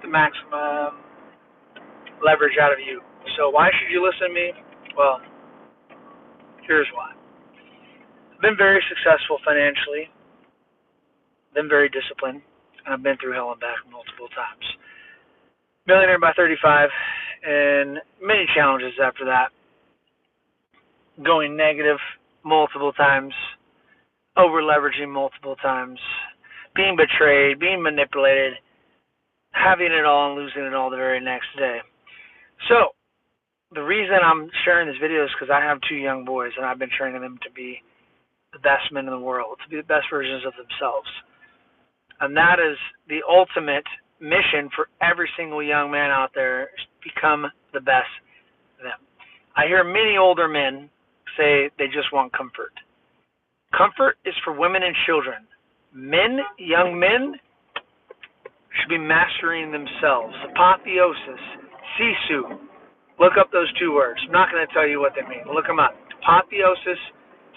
the maximum leverage out of you. So why should you listen to me? Well, here's why. I've been very successful financially, been very disciplined, and I've been through hell and back multiple times. Millionaire by 35, and many challenges after that. Going negative multiple times, over leveraging multiple times, being betrayed, being manipulated, having it all and losing it all the very next day. So, the reason I'm sharing this video is because I have 2 young boys, and I've been training them to be the best men in the world, to be the best versions of themselves. And that is the ultimate mission for every single young man out there, is to become the best of them. I hear many older men say they just want comfort. Comfort is for women and children. Men, young men, should be mastering themselves. Apotheosis, sisu. Look up those 2 words. I'm not going to tell you what they mean. Look them up. Apotheosis,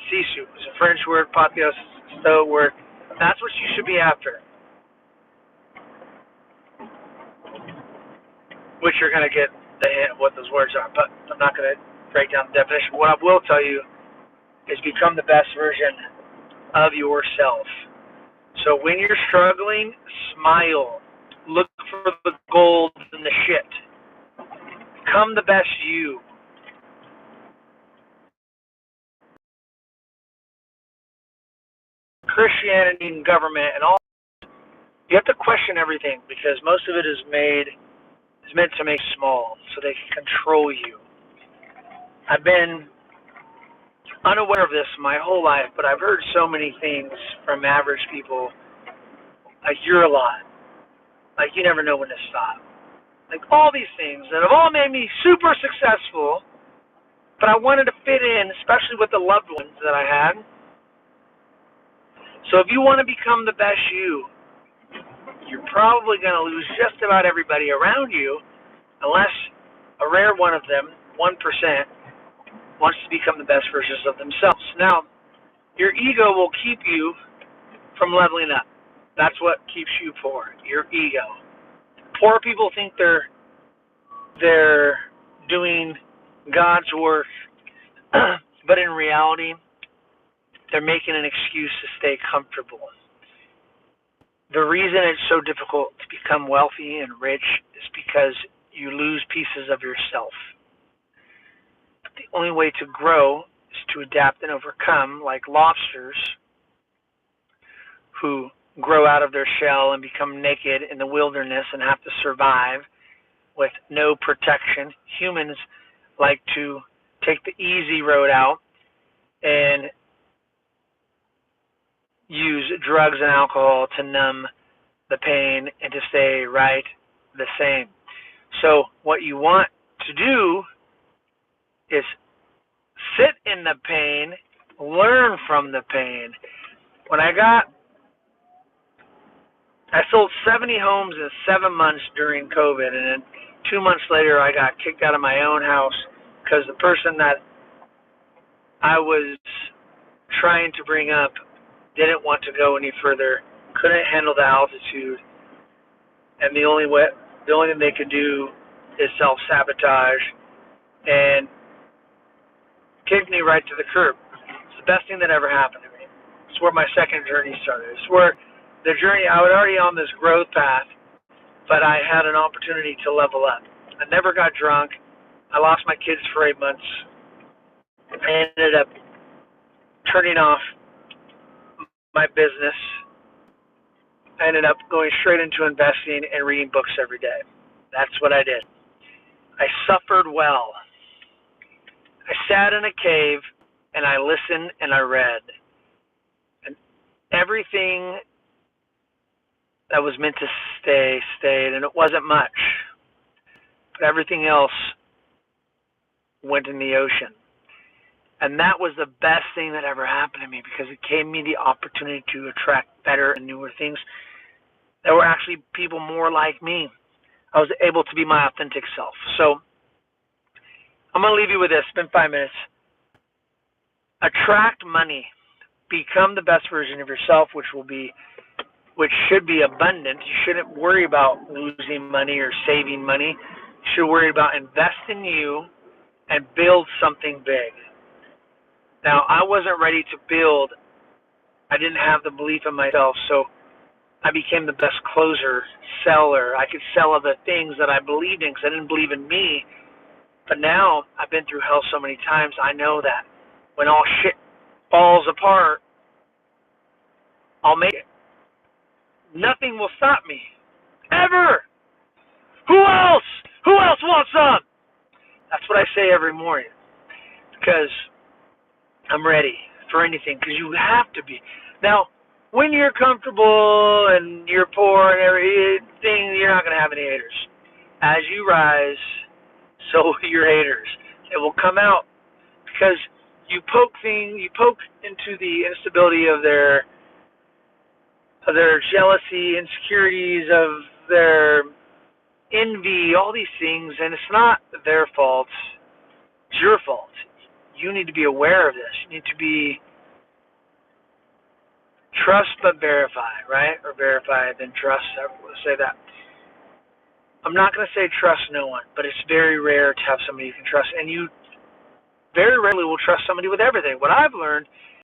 sisu. It's a French word. Apotheosis is a Stoic word. That's what you should be after. Which you're going to get the hint of what those words are. But I'm not going to break down the definition. What I will tell you is become the best version of yourself. So when you're struggling, smile. Look for the gold in the shit. Become the best you. Christianity and government and all, you have to question everything because most of it is meant to make small so they can control you. I've been unaware of this my whole life, but I've heard so many things from average people. I hear a lot. Like, you never know when to stop. Like, all these things that have all made me super successful, but I wanted to fit in, especially with the loved ones that I had. So if you want to become the best you, you're probably going to lose just about everybody around you, unless a rare one of them, 1%, wants to become the best versions of themselves. Now, your ego will keep you from leveling up. That's what keeps you poor, your ego. Poor people think they're doing God's work, but in reality, they're making an excuse to stay comfortable. The reason it's so difficult to become wealthy and rich is because you lose pieces of yourself. The only way to grow is to adapt and overcome, like lobsters who grow out of their shell and become naked in the wilderness and have to survive with no protection. Humans like to take the easy road out and use drugs and alcohol to numb the pain and to stay right the same. So what you want to do is sit in the pain, learn from the pain. When I sold 70 homes in 7 months during COVID, and then 2 months later I got kicked out of my own house because the person that I was trying to bring up didn't want to go any further, couldn't handle the altitude, and the only thing they could do is self-sabotage and kicked me right to the curb. It's the best thing that ever happened to me. It's where my second journey started. It's where the journey, I was already on this growth path, but I had an opportunity to level up. I never got drunk. I lost my kids for 8 months. I ended up turning off my business. I ended up going straight into investing and reading books every day. That's what I did. I suffered well. I sat in a cave and I listened and I read. And everything that was meant to stay stayed, and it wasn't much. But everything else went in the ocean. And that was the best thing that ever happened to me because it gave me the opportunity to attract better and newer things that were actually people more like me. I was able to be my authentic self. So I'm going to leave you with this. It's been 5 minutes. Attract money. Become the best version of yourself, which will be which should be abundant. You shouldn't worry about losing money or saving money. You should worry about invest in you and build something big. Now, I wasn't ready to build. I didn't have the belief in myself, so I became the best closer, seller. I could sell other things that I believed in because I didn't believe in me. But now I've been through hell so many times, I know that when all shit falls apart, I'll make it. Nothing will stop me. Ever! Who else? Who else wants some? That's what I say every morning because I'm ready for anything because you have to be. Now, when you're comfortable and you're poor and everything, you're not going to have any haters. As you rise, so will your haters. It will come out because you poke into the instability of their jealousy, insecurities, of their envy, all these things, and it's not their fault. It's your fault. You need to be aware of this. You need to be trust but verify, right? Or verify then trust. I will say that. I'm not going to say trust no one, but it's very rare to have somebody you can trust, and you very rarely will trust somebody with everything. What I've learned